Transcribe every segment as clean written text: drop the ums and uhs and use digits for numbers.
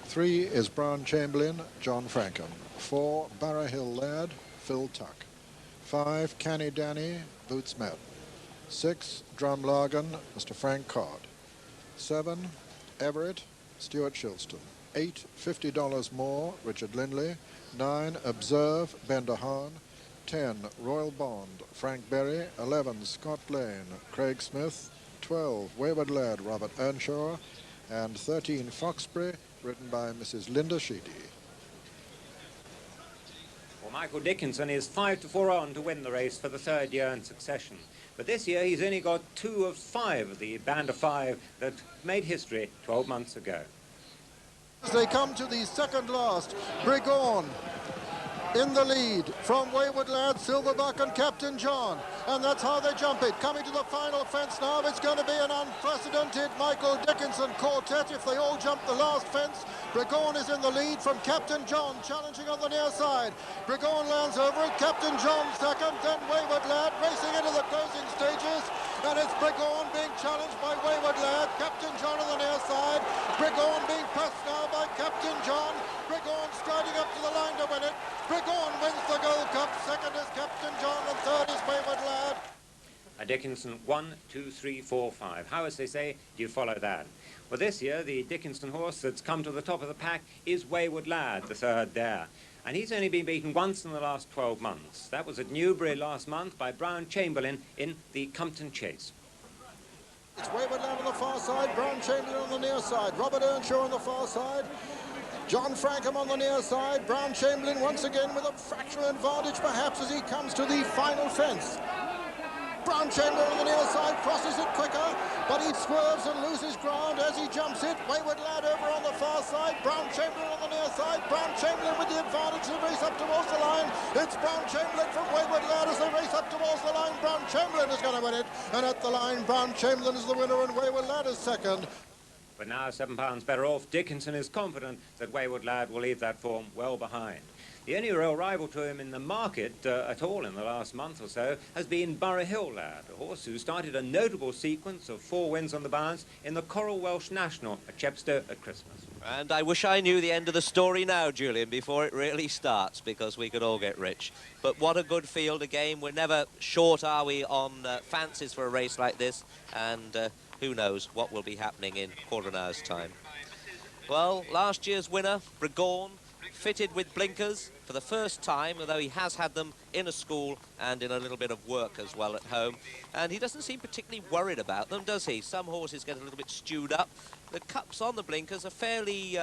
3 is Brown Chamberlain, John Frankham. 4, Burrough Lad, Phil Tuck. 5, Canny Danny, Boots Madden. 6, Drumlagan, Mr. Frank Codd. 7, Everett, Stuart Shilston. 8, $50 more, Richard Lindley. 9, Observe, Bender Hahn. 10, Royal Bond, Frank Berry. 11, Scott Lane, Craig Smith. 12, Wayward Lad, Robert Earnshaw. And 13, Foxbury, written by Mrs. Linda Sheedy. Well, Michael Dickinson is 5 to 4 on to win the race for the 3rd year in succession. But this year he's only got 2 of 5 of the band of 5 that made history 12 months ago. As they come to the second last, Burrough in the lead from Wayward Lad, Silverbuck and Captain John. And that's how they jump it. Coming to the final fence now, it's going to be an unprecedented Michael Dickinson quartet if they all jump the last fence. Burrough is in the lead from Captain John, challenging on the near side. Burrough lands over it, Captain John second, then Wayward Lad racing into the closing stages. And it's Burrough being challenged by Wayward Lad, Captain John on the near side. Burrough being pressed now by Captain John. Burrough striding up to the line to win it. Burrough wins the Gold Cup. Second is Captain John and third is Wayward Lad. Dickinson 1, 2, 3, 4, 5. How, as they say, do you follow that? Well, this year the Dickinson horse that's come to the top of the pack is Wayward Lad, the 3rd there. And he's only been beaten once in the last 12 months. That was at Newbury last month by Brown Chamberlain in the Compton Chase. It's Wayward Lad on the far side, Brown Chamberlain on the near side, Robert Earnshaw on the far side, John Frankham on the near side, Brown Chamberlain once again with a fractional advantage perhaps as he comes to the final fence. Brown Chamberlain on the near side crosses it quicker, but he swerves and loses ground as he jumps it. Wayward Lad over on the far side, Brown Chamberlain on the near side, Brown Chamberlain with the advantage as they race up towards the line. It's Brown Chamberlain from Wayward Lad as they race up towards the line. Brown Chamberlain is going to win it, and at the line Brown Chamberlain is the winner and Wayward Lad is second. But now £7 better off, Dickinson is confident that Wayward Lad will leave that form well behind. The only real rival to him in the market at all in the last month or so has been Burrough Lad, a horse who started a notable sequence of 4 wins on the bounce in the Coral Welsh National at Chepstow at Christmas. And I wish I knew the end of the story now, Julian, before it really starts, because we could all get rich. But what a good field again. We're never short, are we, on fancies for a race like this, and who knows what will be happening in quarter of an hour's time. Well, last year's winner, Burrough, fitted with blinkers for the first time, although he has had them in a school and in a little bit of work as well at home. And he doesn't seem particularly worried about them, does he? Some horses get a little bit stewed up. The cups on the blinkers are fairly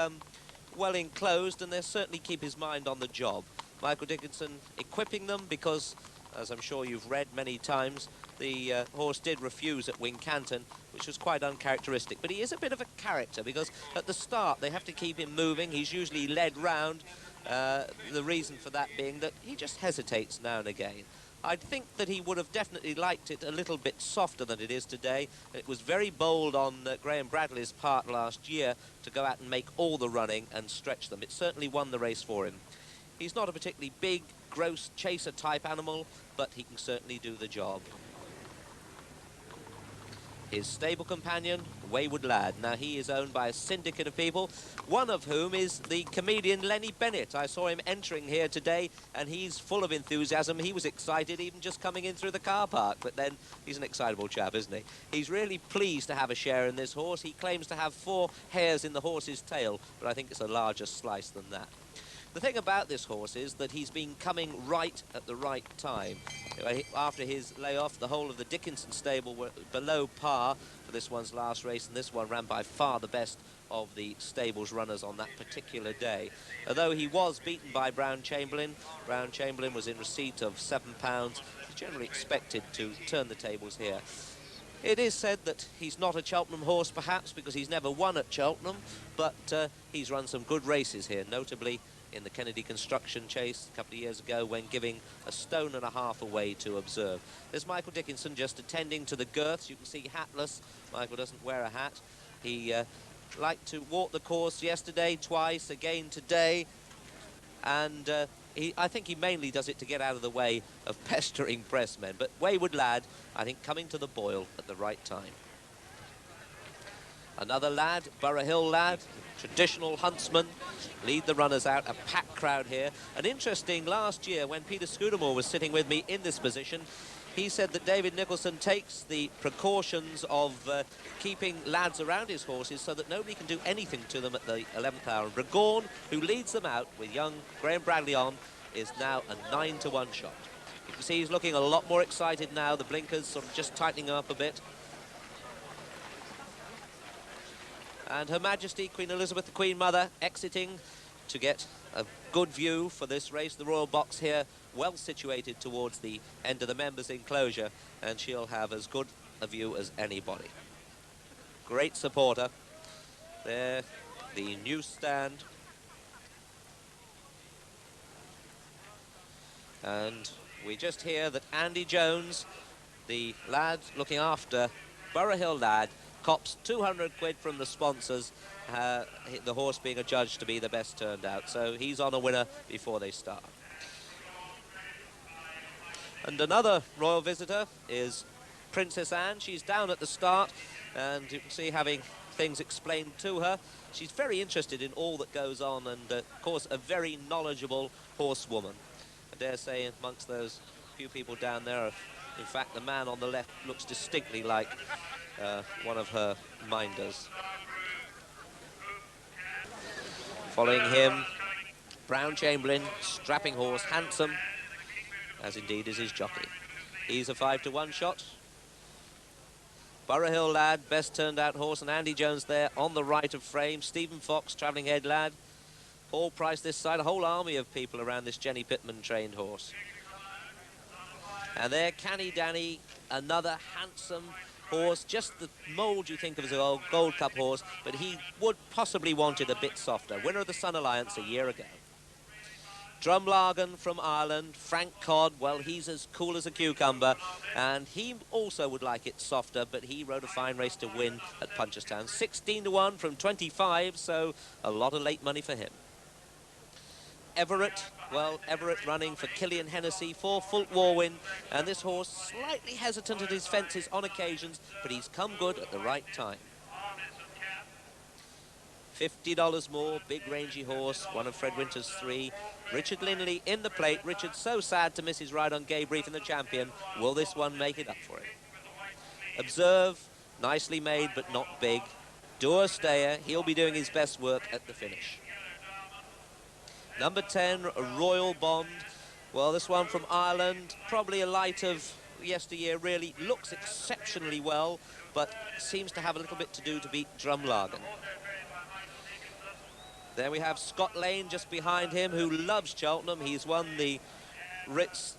well enclosed, and they certainly keep his mind on the job. Michael Dickinson equipping them because, as I'm sure you've read many times, the horse did refuse at Wincanton, which was quite uncharacteristic. But he is a bit of a character because at the start they have to keep him moving. He's usually led round, the reason for that being that he just hesitates now and again. I think that he would have definitely liked it a little bit softer than it is today. It was very bold on Graham Bradley's part last year to go out and make all the running and stretch them. It certainly won the race for him. He's not a particularly big, gross chaser type animal, but he can certainly do the job. His stable companion, Wayward Lad. Now, he is owned by a syndicate of people, one of whom is the comedian Lenny Bennett. I saw him entering here today, and he's full of enthusiasm. He was excited even just coming in through the car park, but then he's an excitable chap, isn't he? He's really pleased to have a share in this horse. He claims to have 4 hairs in the horse's tail, but I think it's a larger slice than that. The thing about this horse is that he's been coming right at the right time. After his layoff, the whole of the Dickinson stable were below par for this one's last race, and this one ran by far the best of the stable's runners on that particular day. Although he was beaten by Brown Chamberlain was in receipt of £7. He's generally expected to turn the tables here. It is said that he's not a Cheltenham horse, perhaps, because he's never won at Cheltenham, but he's run some good races here, notably in the Kennedy Construction Chase a couple of years ago when giving a stone and a half away to Observe. There's Michael Dickinson just attending to the girths. You can see hatless. Michael doesn't wear a hat. He liked to walk the course yesterday, twice, again today, and I think he mainly does it to get out of the way of pestering pressmen. But Wayward Lad, I think, coming to the boil at the right time. Another lad, Burrough lad, traditional huntsman, lead the runners out. A packed crowd here. And interesting, last year when Peter Scudamore was sitting with me in this position, he said that David Nicholson takes the precautions of keeping lads around his horses so that nobody can do anything to them at the 11th hour. And Burgourn, who leads them out with young Graham Bradley on, is now a 9-to-1 shot. You can see he's looking a lot more excited now. The blinkers sort of just tightening up a bit. And Her Majesty Queen Elizabeth, the Queen Mother, exiting to get a good view for this race. The Royal Box here, well situated towards the end of the members' enclosure, and she'll have as good a view as anybody. Great supporter. There, the newsstand. And we just hear that Andy Jones, the lad looking after Burrough lad, cops 200 quid from the sponsors, the horse being adjudged to be the best turned out. So he's on a winner before they start. And another royal visitor is Princess Anne. She's down at the start, and you can see having things explained to her. She's very interested in all that goes on, and of course a very knowledgeable horsewoman. I dare say amongst those few people down there, in fact the man on the left looks distinctly like one of her minders. Following him, Brown Chamberlain, strapping horse, handsome, as indeed is his jockey. He's a 5-to-1 shot. Burrough lad, best turned out horse, and Andy Jones there on the right of frame. Stephen Fox, travelling head lad. Paul Price this side, a whole army of people around this Jenny Pitman trained horse. And there, Canny Danny, another handsome horse, just the mould you think of as a Gold Cup horse, but he would possibly want it a bit softer. Winner of the Sun Alliance a year ago. Drumlargan from Ireland, Frank Codd, well, he's as cool as a cucumber, and he also would like it softer, but he rode a fine race to win at Punchestown. 16-to-1 from 25, so a lot of late money for him. Everett, well, Everett running for Killian Hennessy, 4 Fulk Warwin, and this horse slightly hesitant at his fences on occasions, but he's come good at the right time. $50 more, big rangy horse, one of Fred Winter's 3. Richard Linley in the plate. Richard so sad to miss his ride on Gay Brief in the Champion. Will this one make it up for him? Observe, nicely made but not big. Doer Stayer, he'll be doing his best work at the finish. Number 10, Royal Bond. Well, this one from Ireland, probably a light of yesteryear, really looks exceptionally well, but seems to have a little bit to do to beat Drumlargan. There we have Scott Lane just behind him, who loves Cheltenham. He's won the Ritz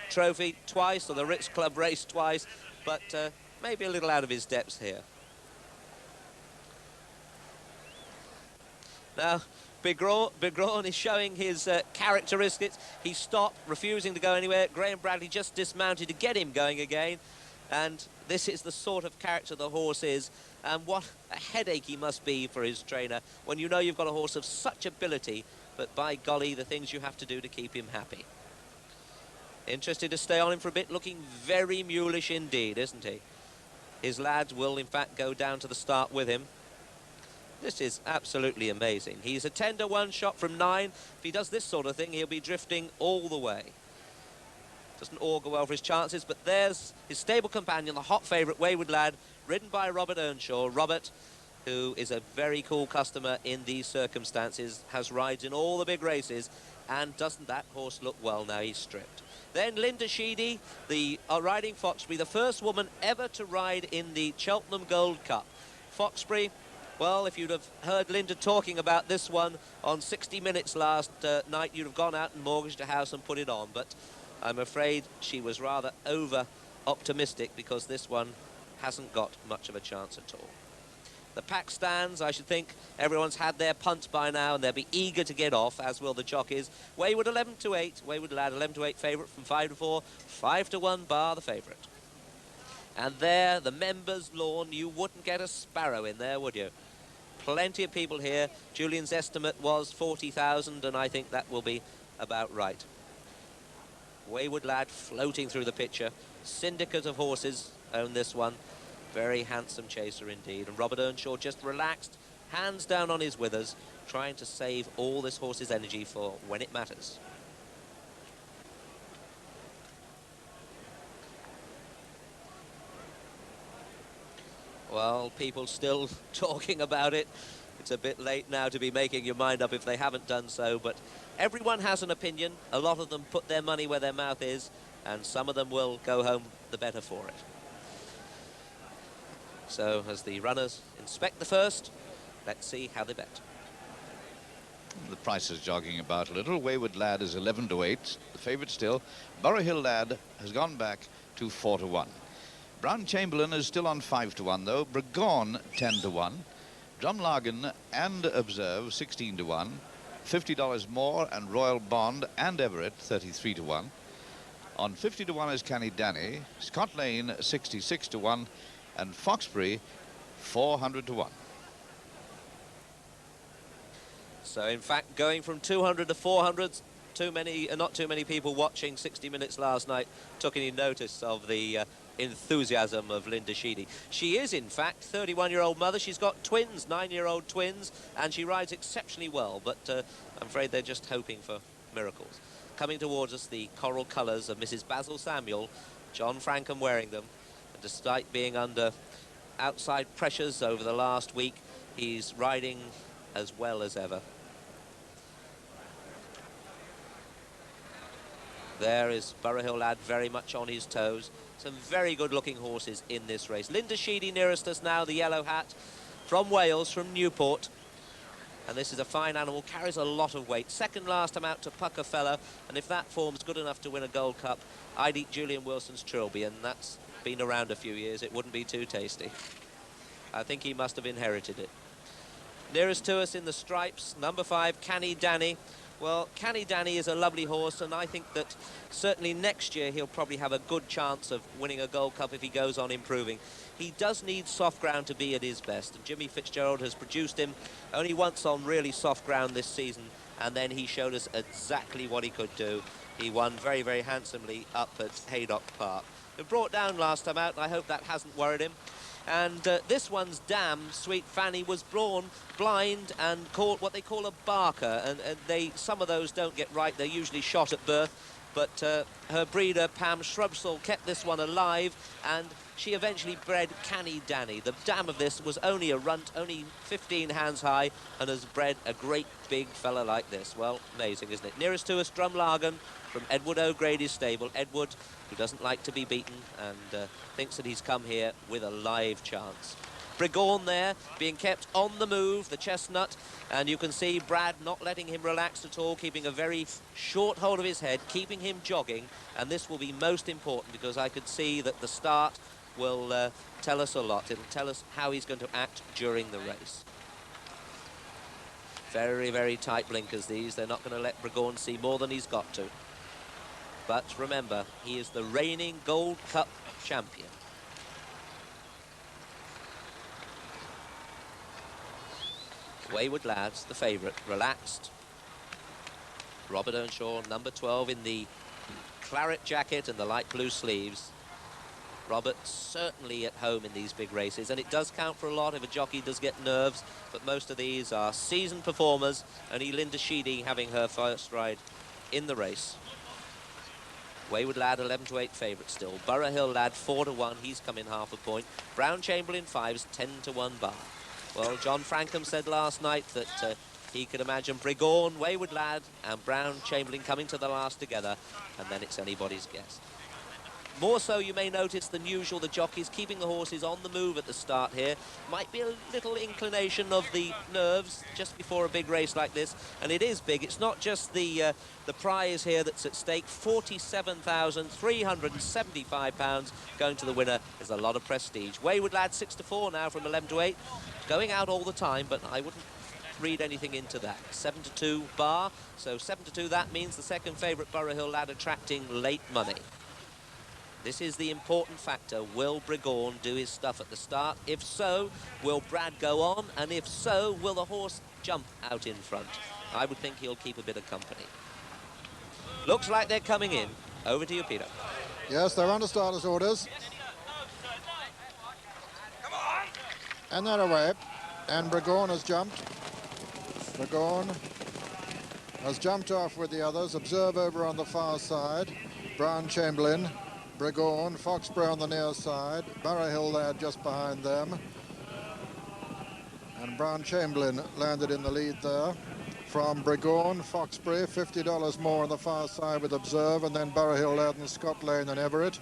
Trophy twice, or the Ritz Club race twice, but maybe a little out of his depths here. Now, Burgourn is showing his characteristics. He stopped, refusing to go anywhere. Graham Bradley just dismounted to get him going again. And this is the sort of character the horse is. And what a headache he must be for his trainer when you know you've got a horse of such ability, but by golly, the things you have to do to keep him happy. Interested to stay on him for a bit, looking very mulish indeed, isn't he? His lads will, in fact, go down to the start with him. This is absolutely amazing. He's a 10-to-1 shot from 9. If he does this sort of thing, he'll be drifting all the way. Doesn't augur well for his chances, but there's his stable companion, the hot favourite, Wayward Lad, ridden by Robert Earnshaw. Robert, who is a very cool customer in these circumstances, has rides in all the big races, and doesn't that horse look well now he's stripped. Then Linda Sheedy, the riding Foxbury, the first woman ever to ride in the Cheltenham Gold Cup. Foxbury, well, if you'd have heard Linda talking about this one on 60 Minutes last night, you'd have gone out and mortgaged a house and put it on. But I'm afraid she was rather over-optimistic because this one hasn't got much of a chance at all. The pack stands, I should think everyone's had their punt by now and they'll be eager to get off, as will the jockeys. Wayward 11-to-8, Wayward Lad 11-to-8 favourite from 5-to-4, 5-to-1 bar the favourite. And there, the members' lawn, you wouldn't get a sparrow in there, would you? Plenty of people here. Julian's estimate was 40,000, and I think that will be about right. Wayward Lad floating through the picture. Syndicate of horses own this one. Very handsome chaser indeed. And Robert Earnshaw just relaxed, hands down on his withers, trying to save all this horse's energy for when it matters. Well, people still talking about it. It's a bit late now to be making your mind up if they haven't done so, but everyone has an opinion. A lot of them put their money where their mouth is, and some of them will go home the better for it. So, as the runners inspect the first, let's see how they bet. The price is jogging about a little. Wayward Lad is 11-8. The favourite still. Burrough Hill Lad has gone back to 4-1. Brown Chamberlain is still on 5-1 though. Burgoyne 10-1. Drumlargan and Observe 16-1. $50 more and Royal Bond and Everett 33-1. On 50-1 is Canny Danny. Scott Lane 66-1 and Foxbury 400-1. So in fact, going from 200 to 400, not too many people watching 60 Minutes last night took any notice of the enthusiasm of Linda Sheedy. She is, in fact, 31-year-old mother. She's got twins, 9-year-old twins, and she rides exceptionally well, but I'm afraid they're just hoping for miracles. Coming towards us, the coral colours of Mrs. Basil Samuel, John Frankham wearing them, and despite being under outside pressures over the last week, he's riding as well as ever. There is Burrough Hill Lad very much on his toes. Some very good-looking horses in this race. Linda Sheedy nearest us now, the yellow hat, from Wales, from Newport. And this is a fine animal, carries a lot of weight. Second last time out to Puckerfellow, and if that form's good enough to win a Gold Cup, I'd eat Julian Wilson's Trilby, and that's been around a few years. It wouldn't be too tasty. I think he must have inherited it. Nearest to us in the stripes, number 5, Canny Danny. Well, Canny Danny is a lovely horse, and I think that certainly next year he'll probably have a good chance of winning a Gold Cup if he goes on improving. He does need soft ground to be at his best, and Jimmy Fitzgerald has produced him only once on really soft ground this season, and then he showed us exactly what he could do. He won very, very handsomely up at Haydock Park. He was brought down last time out, and I hope that hasn't worried him. And this one's dam, Sweet Fanny, was born blind and called what they call a barker. And some of those don't get right. They're usually shot at birth. But her breeder, Pam Shrubsall, kept this one alive, and she eventually bred Canny Danny. The dam of this was only a runt, only 15 hands high, and has bred a great big fella like this. Well, amazing, isn't it? Nearest to us, Drumlargan from Edward O'Grady's stable. Edward, who doesn't like to be beaten and thinks that he's come here with a live chance. Burgoyne there, being kept on the move, the chestnut, and you can see Brad not letting him relax at all, keeping a very short hold of his head, keeping him jogging, and this will be most important because I could see that the start will tell us a lot. It'll tell us how he's going to act during the race. Very, very tight blinkers these. They're not going to let Burgoyne see more than he's got to. But remember, he is the reigning Gold Cup champion. Wayward Lads, the favourite, relaxed. Robert Earnshaw, number 12, in the claret jacket and the light blue sleeves. Robert certainly at home in these big races, and it does count for a lot if a jockey does get nerves, but most of these are seasoned performers, only Linda Sheedy having her first ride in the race. Wayward Lad, 11-8 favourite still. Burrough Hill Lad, 4-1, he's come in half a point. Brown Chamberlain, 5s, 10-1 bar. Well, John Frankham said last night that he could imagine Burgoyne, Wayward Lad and Brown Chamberlain coming to the last together, and then it's anybody's guess. More so, you may notice than usual, the jockeys keeping the horses on the move at the start here. Might be a little inclination of the nerves just before a big race like this, and it is big. It's not just the prize here that's at stake. £47,375 going to the winner is a lot of prestige. Wayward Lad 6-4 now from 11-8, going out all the time, but I wouldn't read anything into that. 7-2 bar, so 7-2, that means the second favourite Burrough Hill Lad attracting late money. This is the important factor. Will Burgoyne do his stuff at the start? If so, will Brad go on? And if so, will the horse jump out in front? I would think he'll keep a bit of company. Looks like they're coming in. Over to you, Peter. Yes, they're under starters' orders. And they're away. And Burrough has jumped. Burrough has jumped off with the others. Observe over on the far side. Brown Chamberlain, Burrough, Foxbury on the near side. Burrough Lad just behind them. And Brown Chamberlain landed in the lead there. From Burrough, Foxbury, $50 more on the far side with Observe, and then Burrough Lad and Scott Lane and Everett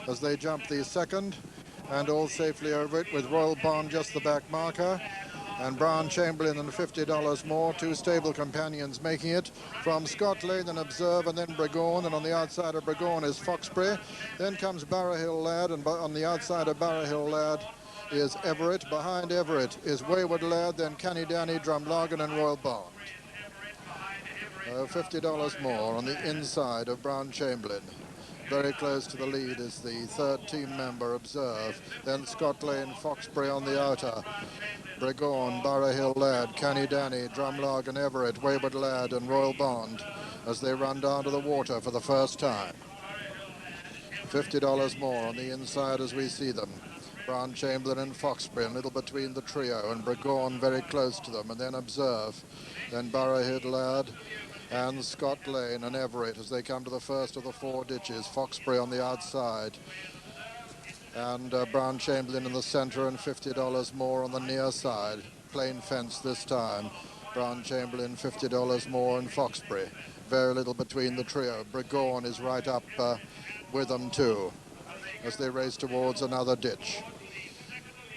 as they jump the second, and all safely over it with Royal Bond just the back marker. And Brown Chamberlain and $50 more, two stable companions making it from Scott Lane and Observe, and then Burrough, and on the outside of Burrough is Foxbury. Then comes Burrough Lad, and on the outside of Burrough Lad is Everett. Behind Everett is Wayward Lad, then Canny Danny, Drumlaggan and Royal Bond. $50 more on the inside of Brown Chamberlain. Very close to the lead is the third team member, Observe. Then Scott Lane, Foxbury on the outer. Burrough, Burrough Lad, Canny Danny, Drumlaggan, Everett, Wayward Lad and Royal Bond as they run down to the water for the first time. $50 more on the inside as we see them. Brown Chamberlain and Foxbury, a little between the trio, and Burrough very close to them, and then Observe. Then Burrough Lad and Scott Lane and Everett as they come to the first of the four ditches. Foxbury on the outside. And Brown Chamberlain in the centre, and $50 more on the near side. Plain fence this time. Brown Chamberlain, $50 more, and Foxbury. Very little between the trio. Burrough is right up with them too as they race towards another ditch.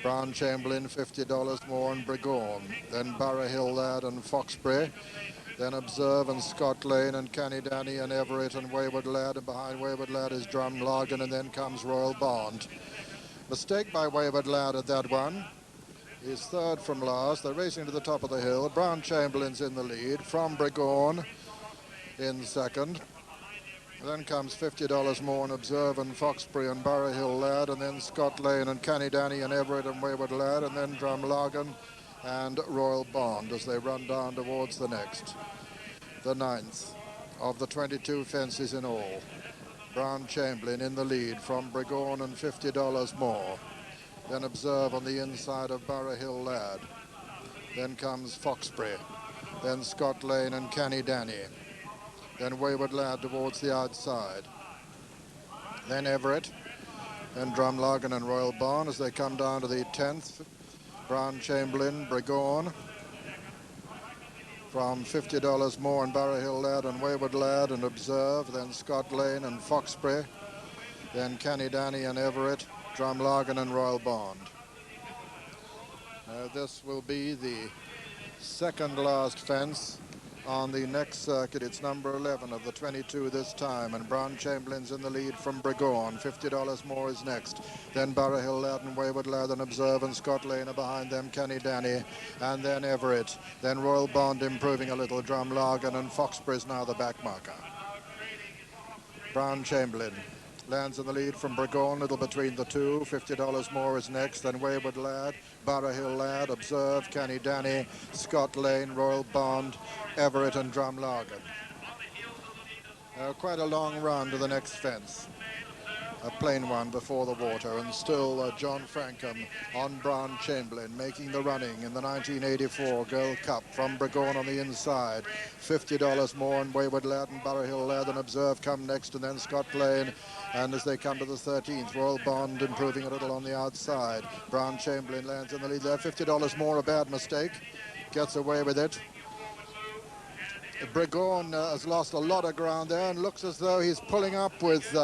Brown Chamberlain, $50 more, and Burrough. Then Burrough Lad and Foxbury. Then Observe and Scott Lane and Canny Danny and Everett and Wayward Lad, and behind Wayward Lad is Drumlaggan, and then comes Royal Bond. Mistake by Wayward Lad at that one. He's third from last. They're racing to the top of the hill. Brown Chamberlain's in the lead. From Burrough in second. Then comes $50 more and Observe and Foxbury and Burrough Lad, and then Scott Lane and Canny Danny and Everett and Wayward Lad, and then Drumlaggan and Royal Bond as they run down towards the next. The ninth of the 22 fences in all. Brown Chamberlain in the lead from Burrough and $50 more. Then Observe on the inside of Burrough Lad. Then comes Foxbury. Then Scott Lane and Canny Danny. Then Wayward Lad towards the outside. Then Everett. Then Drumlaggan and Royal Bond as they come down to the 10th. Brown Chamberlain, Burrough, from $50 more, and Burrough Lad and Wayward Lad and Observe, then Scott Lane and Foxbury, then Canny Danny and Everett, Drumlaggan and Royal Bond. This will be the second last fence on the next circuit. It's number 11 of the 22 this time, and Brown Chamberlain's in the lead from Burrough. $50 more is next. Then Burrough Lad and Wayward Lad and Observe, and Scott Lane are behind them, Canny Danny, and then Everett. Then Royal Bond improving a little. Drumlaggan and Foxbury's now the back marker. Brown Chamberlain lands in the lead from Burrough, little between the two. $50 more is next. Then Wayward Lad, Burrough Lad, Observe, Canny Danny, Scott Lane, Royal Bond, Everett and Drumlaggan. Quite a long run to the next fence. A plain one before the water, and still John Frankham on Brown Chamberlain making the running in the 1984 Gold Cup from Burrough on the inside. $50 more, and Wayward Lad and Burrough Lad and Observe come next, and then Scott Lane. And as they come to the 13th, Royal Bond improving a little on the outside. Brown Chamberlain lands in the lead there. $50 more, a bad mistake. Gets away with it. Burrough has lost a lot of ground there and looks as though he's pulling up with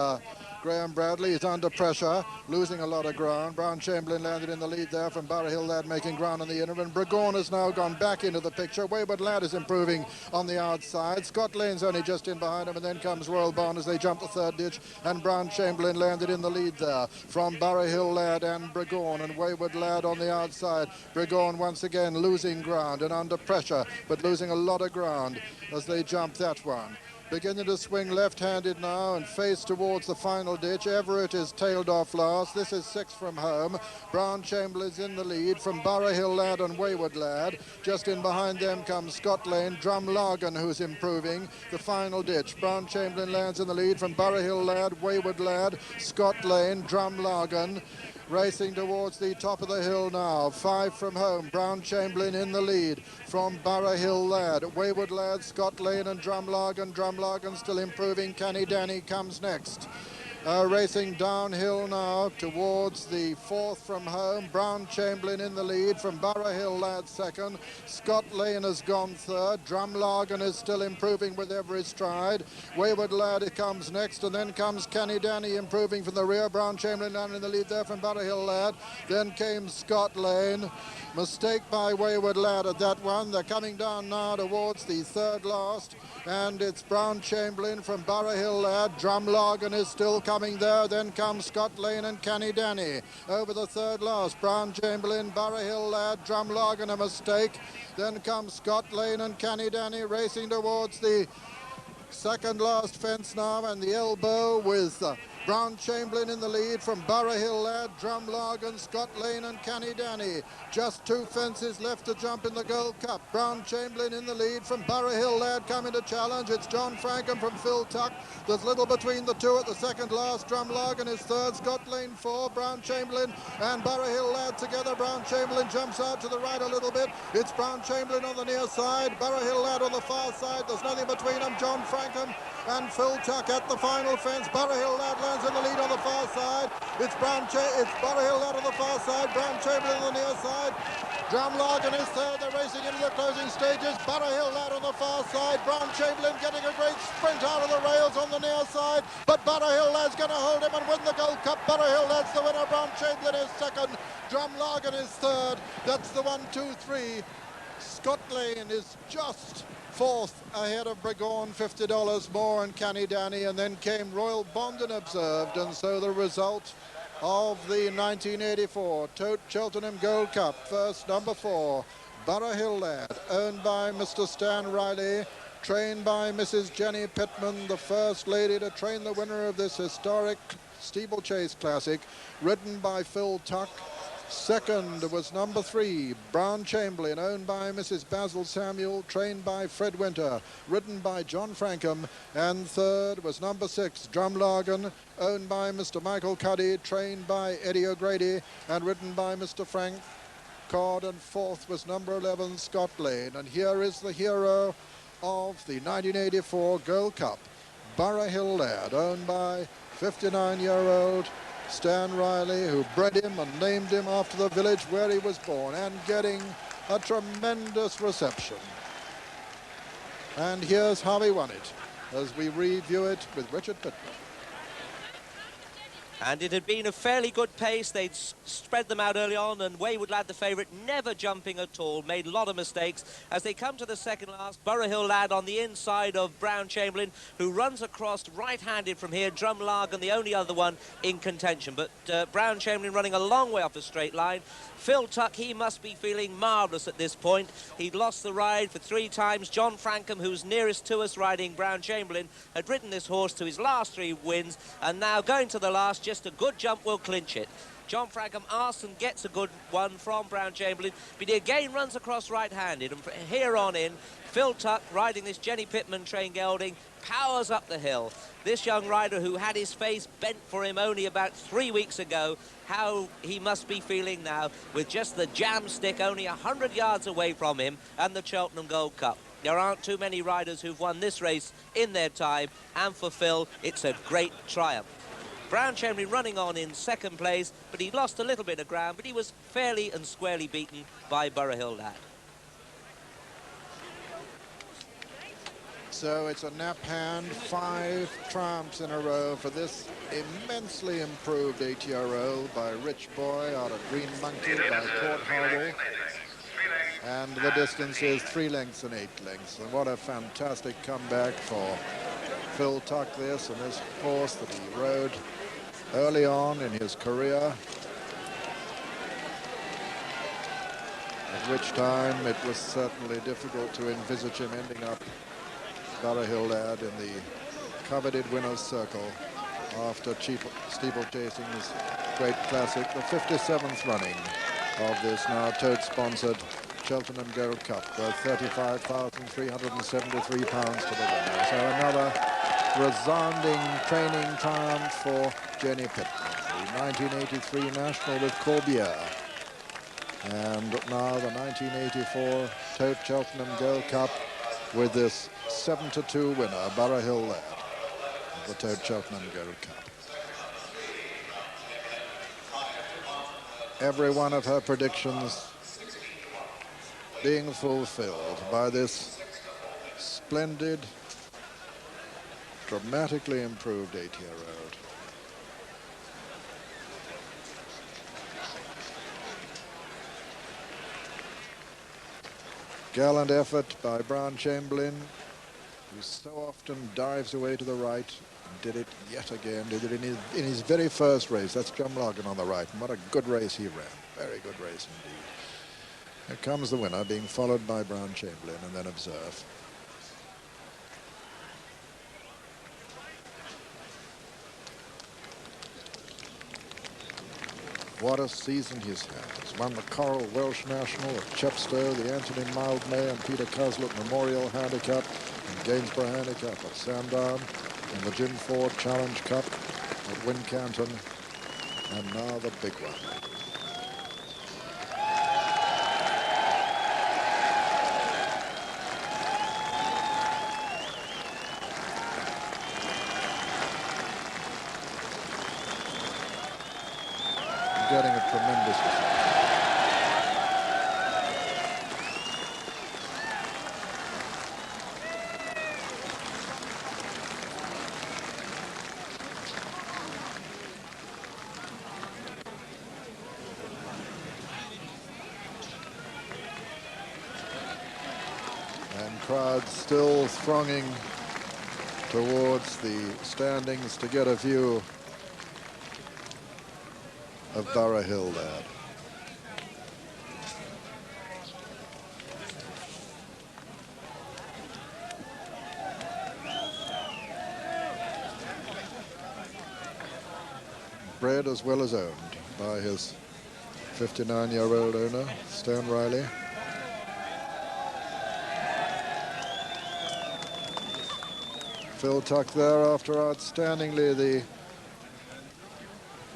Graham Bradley. Is under pressure, losing a lot of ground. Brown Chamberlain landed in the lead there from Burrough Lad making ground on the inner, and Burrough has now gone back into the picture. Wayward Lad is improving on the outside. Scott Lane's only just in behind him, and then comes Royal Bond as they jump the third ditch, and Brown Chamberlain landed in the lead there from Burrough Lad and Burrough, and Wayward Lad on the outside. Burrough once again losing ground and under pressure, but losing a lot of ground as they jump that one. Beginning to swing left-handed now and face towards the final ditch. Everett is tailed off last. This is sixth from home. Brown Chamberlain's in the lead from Burrough Lad and Wayward Lad. Just in behind them comes Scott Lane, Drumlaggan, who's improving the final ditch. Brown Chamberlain lands in the lead from Burrough Lad, Wayward Lad, Scott Lane, Drumlaggan, racing towards the top of the hill now. 5 from home. Brown Chamberlain in the lead from Burrough Hill Lad. Wayward Lad, Scott Lane and Drumlargan. Drumlargan still improving. Canny Danny comes next. Racing downhill now towards the 4th from home. Brown Chamberlain in the lead from Burrough Hill Lad second. Scott Lane has gone third. Drumlargan is still improving with every stride. Wayward Lad comes next, and then comes Canny Danny improving from the rear. Brown Chamberlain down in the lead there from Burrough Hill Lad. Then came Scott Lane. Mistake by Wayward Lad at that one. They're coming down now towards the 3rd last, and it's Brown Chamberlain from Burrough Hill Lad. Drumlargan is still coming there. Then comes Scott Lane and Canny Danny over the 3rd last. Brown Chamberlain, Burrough Hill Lad, Drumlargan a mistake. Then comes Scott Lane and Canny Danny racing towards the 2nd last fence now, and the elbow with Brown Chamberlain in the lead from Burrough Hill Lad, Drumlargan, Scott Lane and Canny Danny. Just 2 fences left to jump in the Gold Cup. Brown Chamberlain in the lead from Burrough Hill Lad coming to challenge. It's John Frankham from Phil Tuck. There's little between the two at the 2nd last. Drumlargan is 3rd, Scott Lane 4, Brown Chamberlain and Burrough Hill Lad together. Brown Chamberlain jumps out to the right a little bit. It's Brown Chamberlain on the near side, Burrough Hill Lad on the far side. There's nothing between them. John Frankham and Phil Tuck at the final fence. Burrough Hill Lad lands in the lead on the far side. It's Burrough Hill Lad on the far side, Brown Chamberlain on the near side. Drumlargan is 3rd. They're racing into the closing stages. Burrough Hill Lad on the far side. Brown Chamberlain getting a great sprint out of the rails on the near side, but Burrough Hill Lad's going to hold him and win the Gold Cup. Burrough Hill Lad's the winner. Brown Chamberlain is 2nd. Drumlargan is 3rd. That's the 1, 2, 3. Scott Lane is just 4th ahead of Brigorn, $50 more, and Canny Danny, and then came Royal Bond and Observed, and so the result of the 1984 Tote Cheltenham Gold Cup. First, number 4, Burrough Hill Lad, owned by Mr. Stan Riley, trained by Mrs. Jenny Pitman, the first lady to train the winner of this historic steeplechase classic, ridden by Phil Tuck. 2nd was number 3, Brown Chamberlain, owned by Mrs. Basil Samuel, trained by Fred Winter, ridden by John Frankham. And 3rd was number 6, Drumlargan, owned by Mr. Michael Cuddy, trained by Eddie O'Grady and ridden by Mr. Frank Cod. And 4th was number 11, Scott Lane. And here is the hero of the 1984 Gold Cup, Burrough Hill Lad, owned by 59-year-old Stan Riley, who bred him and named him after the village where he was born, and getting a tremendous reception. And here's how he won it as we review it with Richard Pitman. And it had been a fairly good pace. They'd spread them out early on, and Wayward Lad, the favourite, never jumping at all, made a lot of mistakes. As they come to the 2nd last, Burrough Hill Lad on the inside of Brown Chamberlain, who runs across right-handed from here. Drumlargan, the only other one in contention, but Brown Chamberlain running a long way off the straight line. Phil Tuck, he must be feeling marvellous at this point. He'd lost the ride for 3 times. John Frankham, who's nearest to us riding Brown Chamberlain, had ridden this horse to his last 3 wins, and now going to the last, just a good jump will clinch it. John Frankham asks and gets a good one from Brown Chamberlain, but he again runs across right-handed, and from here on in, Phil Tuck, riding this Jenny Pitman trained gelding, powers up the hill. This young rider who had his face bent for him only about 3 weeks ago, how he must be feeling now with just the jam stick only 100 yards away from him and the Cheltenham Gold Cup. There aren't too many riders who've won this race in their time, and for Phil, it's a great triumph. Brown Chamberlain running on in 2nd place, but he lost a little bit of ground, but he was fairly and squarely beaten by Burrough Hill Lad. So it's a nap hand, 5 triumphs in a row for this immensely improved 8-year-old by Rich Boy out of Green Monkey by Court Harwell. And the distance is 3 lengths and 8 lengths. And what a fantastic comeback for Phil Tuck, this, and this horse that he rode early on in his career, at which time it was certainly difficult to envisage him ending up Burrough Hill Lad in the coveted winner's circle after steeplechasing's great classic, the 57th running of this now Tote-sponsored Cheltenham Gold Cup, worth £35,373 to the winner. So another resounding training triumph for Jenny Pitman, the 1983 national with Corbière. And now the 1984 Tote Cheltenham Gold Cup with this 7-2 winner, Burrough lad, of the Tote Cheltenham Gold Cup. Every one of her predictions being fulfilled by this splendid, dramatically improved 8-year-old. Gallant effort by Brown Chamberlain, who so often dives away to the right, and did it yet again. Did it in his very first race. That's Drumlogan on the right, and what a good race he ran. Very good race indeed. Here comes the winner, being followed by Brown Chamberlain, and then observe. What a season he's had. He's won the Coral Welsh National at Chepstow, the Anthony Mildmay and Peter Cuslett Memorial Handicap, and Gainsborough Handicap at Sandown, and the Jim Ford Challenge Cup at Wincanton, and now the big one. Getting a tremendous result. And crowds still thronging towards the standings to get a view of Burrough lad. Bred as well as owned by his 59-year-old owner, Stan Riley. Phil Tuck there after outstandingly the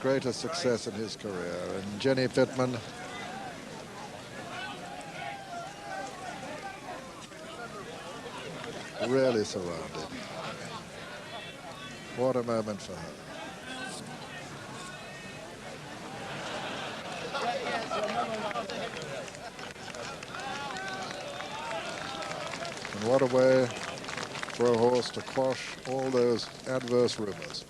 greatest success in his career, and Jenny Pitman really surrounded. What a moment for her. And what a way for a horse to quash all those adverse rumors.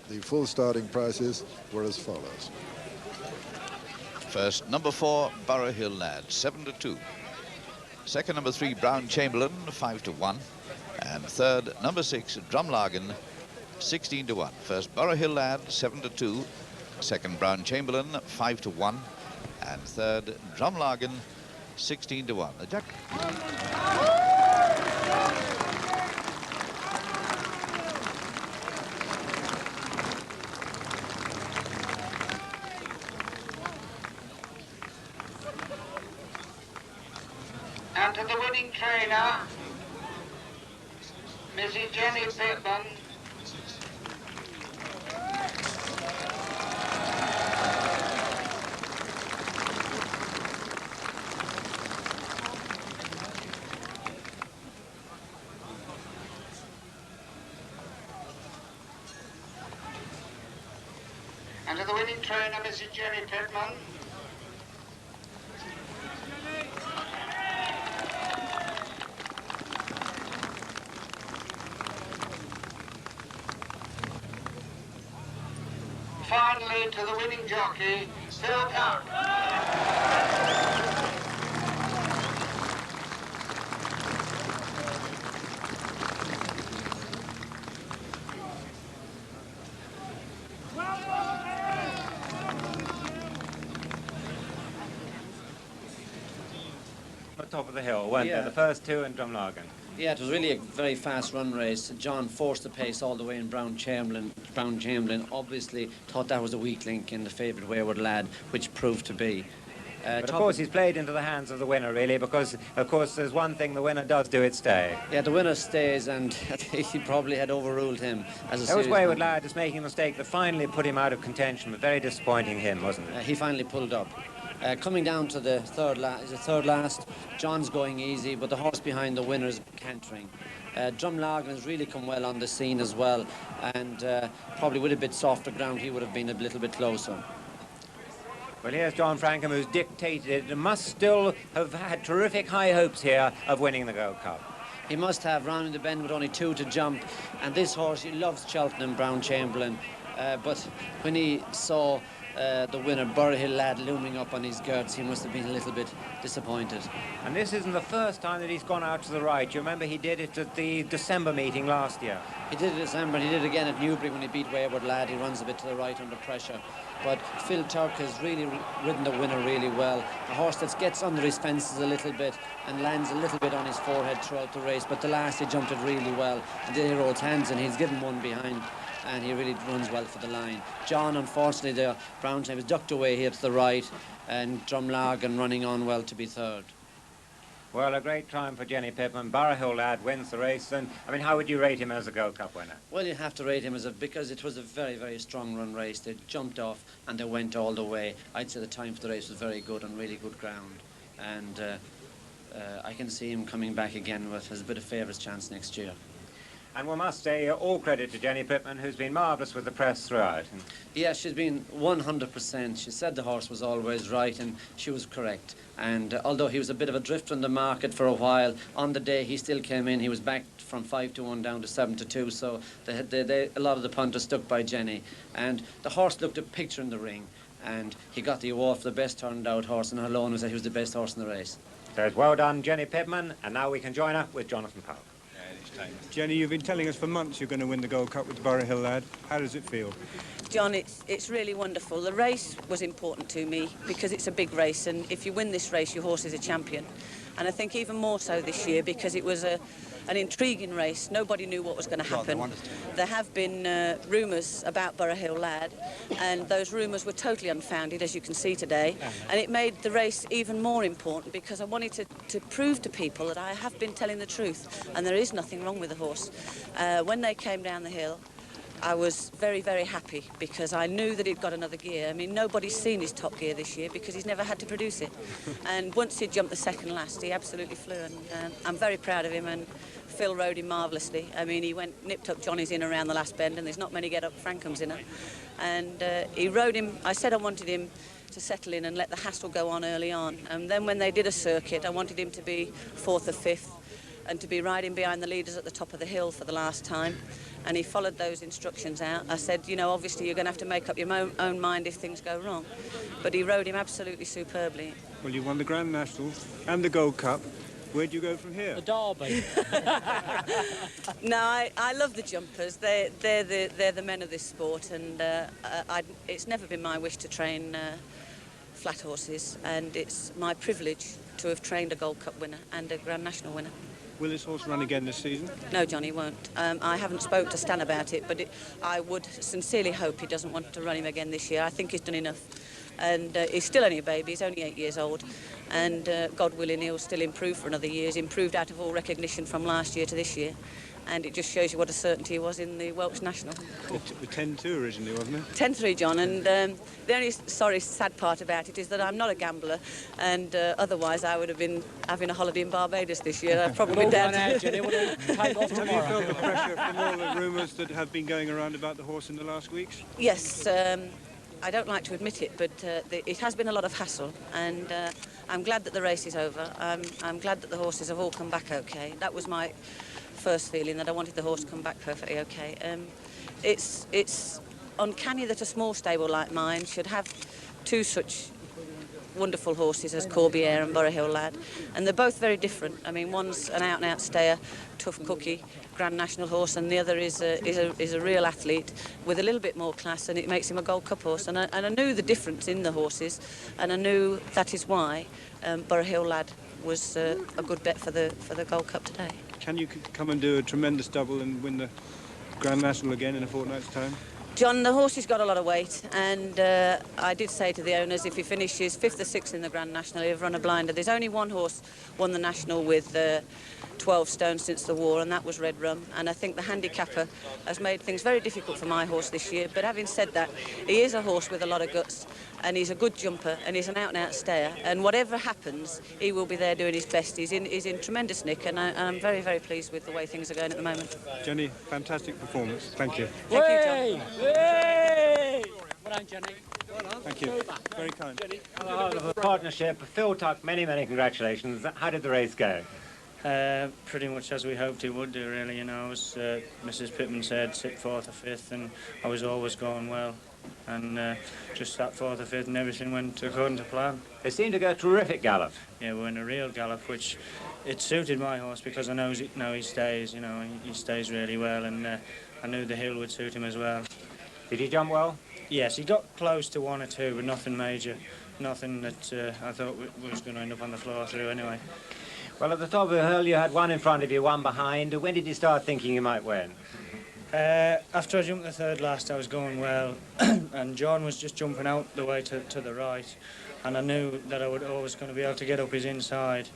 The full starting prices were as follows. First, number 4, Burrough lad, 7-2. Second, number 3, Brown Chamberlain, 5-1. And third, number 6, Drumlogan, 16-1. First, Burrough lad, 7-2. Second, Brown Chamberlain, 5-1. And third, Drumlogan, 16-1. The jack. And to the winning trainer, Mrs. Jenny Pitman. And to the winning trainer, Mrs. Jenny Pitman. Finally, to the winning jockey, Phil Tuck. At the top of the hill, weren't they? The first two and Drumlogan. Yeah, it was really a very fast run race. John forced the pace all the way in Brown Chamberlain. Brown Chamberlain obviously thought that was a weak link in the favourite Wayward Lad, which proved to be. But of course he's played into the hands of the winner, really, because of course there's one thing the winner does do, it stay. Yeah, the winner stays, and I think he probably had overruled him as a That was series Wayward winner. Lad just making a mistake that finally put him out of contention, but very disappointing him, wasn't it? He finally pulled up. Coming down to the third last, John's going easy, but the horse behind the winner is cantering. Drumlagan has really come well on the scene as well, and probably with a bit softer ground he would have been a little bit closer. Well, here's John Frankham, who's dictated it, and must still have had terrific high hopes here of winning the Gold Cup. He must have, round the bend with only 2 to jump, and this horse, he loves Cheltenham, Brown Chamberlain, but when he saw the winner, Burrough Lad, looming up on his girts, he must have been a little bit disappointed. And this isn't the first time that he's gone out to the right. You remember he did it at the December meeting last year. He did it in December, and he did it again at Newbury when he beat Wayward Lad. He runs a bit to the right under pressure. But Phil Turk has really ridden the winner really well. A horse that gets under his fences a little bit and lands a little bit on his forehead throughout the race. But the last, he jumped it really well. And then he rolls hands, and he's given one behind. And he really runs well for the line. John, unfortunately, the Brown time was ducked away here to the right, and Drumlagan running on well to be third. Well, a great triumph for Jenny Pitman. Burrough Lad wins the race, and I mean, how would you rate him as a Gold Cup winner? Well, you have to rate him because it was a very, very strong run race. They jumped off and they went all the way. I'd say the time for the race was very good on really good ground, and I can see him coming back again with as a bit of favourite's chance next year. And we must say all credit to Jenny Pitman, who's been marvellous with the press throughout. Yeah, she's been 100%. She said the horse was always right, and she was correct. And although he was a bit of a drift from the market for a while, on the day he still came in. He was back from 5 to 1 down to 7 to 2. So a lot of the punters stuck by Jenny. And the horse looked a picture in the ring. And he got the award for the best turned out horse, and alone was that he was the best horse in the race. So it's well done, Jenny Pitman. And now we can join her with Jonathan Polk. Jenny, you've been telling us for months you're going to win the Gold Cup with the Burrough Lad. How does it feel? John, it's really wonderful. The race was important to me because it's a big race, and if you win this race, your horse is a champion. And I think even more so this year because it was an intriguing race. Nobody knew what was going to happen. There have been rumours about Burrough Lad, and those rumours were totally unfounded, as you can see today. And it made the race even more important because I wanted to prove to people that I have been telling the truth, and there is nothing wrong with the horse. When they came down the hill, I was very, very happy because I knew that he'd got another gear. I mean, nobody's seen his top gear this year because he's never had to produce it. And once he jumped the second last, he absolutely flew, and I'm very proud of him, and Phil rode him marvellously. I mean, he nipped up Johnny's in around the last bend, and there's not many get up Frankham's in her. And he rode him. I said I wanted him to settle in and let the hassle go on early on. And then when they did a circuit, I wanted him to be 4th or 5th and to be riding behind the leaders at the top of the hill for the last time. And he followed those instructions out. I said, you know, obviously you're going to have to make up your own mind if things go wrong. But he rode him absolutely superbly. Well, you won the Grand National and the Gold Cup. Where do you go from here? The Derby. No, I love the jumpers. They're the men of this sport, and it's never been my wish to train flat horses, and it's my privilege to have trained a Gold Cup winner and a Grand National winner. Will this horse run again this season? No, Johnny won't. I haven't spoke to Stan about it, but I would sincerely hope he doesn't want to run him again this year. I think he's done enough. And he's still only a baby, he's only 8 years old. And God willing, he'll still improve for another year. He's improved out of all recognition from last year to this year. And it just shows you what a certainty he was in the Welsh National. It was 10-2 originally, wasn't it? 10-3, John, and the only sad part about it is that I'm not a gambler, and otherwise I would have been having a holiday in Barbados this year. I've probably been down to... Have you felt the pressure from all the rumours that have been going around about the horse in the last weeks? Yes, I don't like to admit it, but it has been a lot of hassle, and I'm glad that the race is over. I'm glad that the horses have all come back okay. That was my first feeling, that I wanted the horse to come back perfectly okay. It's uncanny that a small stable like mine should have two such wonderful horses as Corbiere and Burrough Lad, and they're both very different. I mean, one's an out-and-out stayer, tough cookie, Grand National horse, and the other is a real athlete with a little bit more class, and it makes him a Gold Cup horse. And I knew the difference in the horses, and I knew that is why Burrough Lad was a good bet for the Gold Cup today. Can you come and do a tremendous double and win the Grand National again in a fortnight's time? John, the horse has got a lot of weight, and I did say to the owners, if he finishes 5th or 6th in the Grand National, he'll run a blinder. There's only one horse won the National with 12 stone since the war, and that was Red Rum. And I think the handicapper has made things very difficult for my horse this year. But having said that, he is a horse with a lot of guts, and he's a good jumper, and he's an out-and-out stayer. And whatever happens, he will be there doing his best. He's in tremendous nick, and I'm very, very pleased with the way things are going at the moment. Jenny, fantastic performance. Thank you. Thank you, Tom. Well done, Jenny. Thank you. Very kind. The partnership, Phil Tuck, many, many congratulations. How did the race go? Pretty much as we hoped it would do, really. You know, as Mrs. Pitman said, sit 4th or 5th, and I was always going well. And just sat 4th or 5th, and everything went according to plan. They seemed to go a terrific gallop. Yeah, we went a real gallop, which it suited my horse because I know he stays. You know, he stays really well, and I knew the hill would suit him as well. Did he jump well? Yes, he got close to 1 or 2, but nothing major, nothing that I thought was going to end up on the floor through anyway. Well, at the top of the hill, you had one in front of you, one behind. When did you start thinking you might win? After I jumped the 3rd last, I was going well, and John was just jumping out the way to the right, and I knew that I was always going to be able to get up his inside.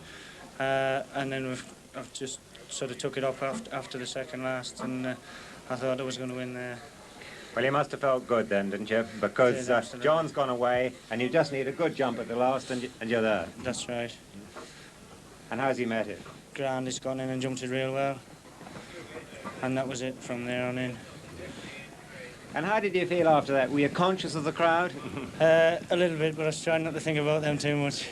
And then I've just sort of took it up after the 2nd last, and I thought I was going to win there. Well, you must have felt good then, didn't you? Because John's gone away, and you just need a good jump at the last, and you're there. That's right. And how's he met it? Grand, he's gone in and jumped it real well. And that was it from there on in. And how did you feel after that? Were you conscious of the crowd? A little bit, but I was trying not to think about them too much.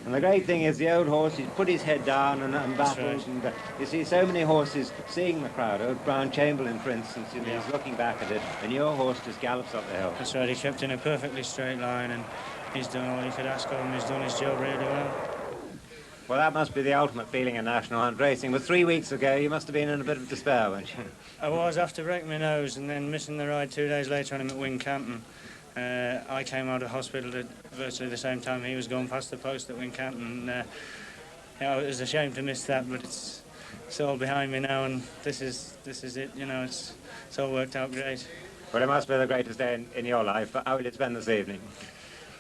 And the great thing is the old horse, he's put his head down and battles. Right. And you see so many horses seeing the crowd. Old Brown Chamberlain, for instance, he's looking back at it, and your horse just gallops up the hill. That's right, he kept in a perfectly straight line, and he's done all he could ask of him. He's done his job really well. Well, that must be the ultimate feeling in National Hunt racing. But 3 weeks ago, you must have been in a bit of despair, weren't you? I was, after breaking my nose and then missing the ride 2 days later on him at Wincanton. I came out of hospital at virtually the same time he was going past the post at Wincanton. You know, it was a shame to miss that, but it's all behind me now, and this is it. You know, it's all worked out great. Well, it must be the greatest day in your life. But how will you spend this evening?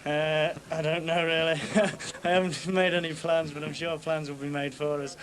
I don't know, really. I haven't made any plans, but I'm sure plans will be made for us.